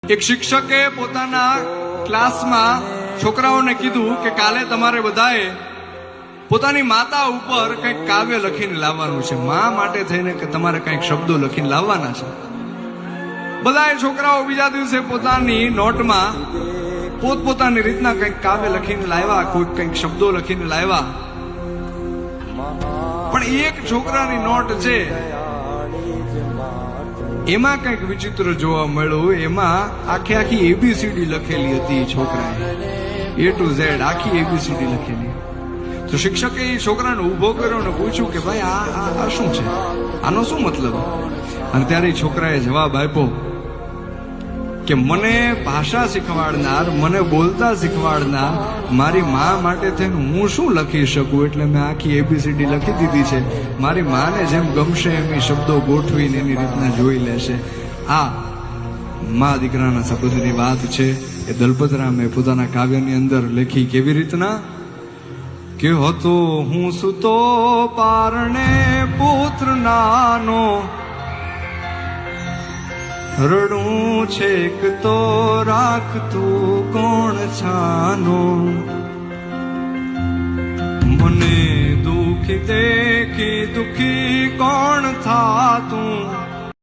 એક શિક્ષકે પોતાના ક્લાસમાં છોકરાઓને કીધું કે કાલે તમારે બધાએ પોતાની માતા ઉપર કંઈક કાવ્ય લખીને લાવવાનું છે. મા માટે થઈને કે તમારે કંઈક શબ્દો લખીને લાવવાના છે. બધાએ છોકરાઓ બીજા દિવસે પોતાની નોટમાં પોતપોતાની રીતના કંઈક કાવ્ય લખીને લાવ્યા, કોઈ કંઈક શબ્દો લખીને લાવ્યા. પણ એક છોકરાની નોટ છે એમાં કંઈક વિચિત્ર જોવા મળ્યું. એમાં આખી એબીસીડી લખેલી હતી. છોકરાએ A to Z આખી એબીસીડી લખેલી. તો શિક્ષકે એ છોકરાને ઉભો કર્યો અને પૂછ્યું કે ભાઈ આ શું છે, આનો શું મતલબ? અને ત્યારે એ છોકરાએ જવાબ આપ્યો કે મને ભાષા શીખવાડનાર, મને બોલતા શીખવાડનાર મારી મા માટે થઈને હું શું લખી શકું, એટલે મેં આખી એબીસીડી લખી દીધી છે. મારી માને જેમ ગમશે એમ એ શબ્દો ગોઠવીને એની રીતના જોઈ લેશે. આ મા દીકરાના સંબંધની વાત છે. એ દલપતરામે પોતાના કાવ્યની અંદર લખી. કેવી રીતના કે હતો હું સુતો પારણે પુત્ર નાનો, રડું છેક તો રાખતું કોણ છાનો, મને દુખી દેખી દુખી કોણ થાતું,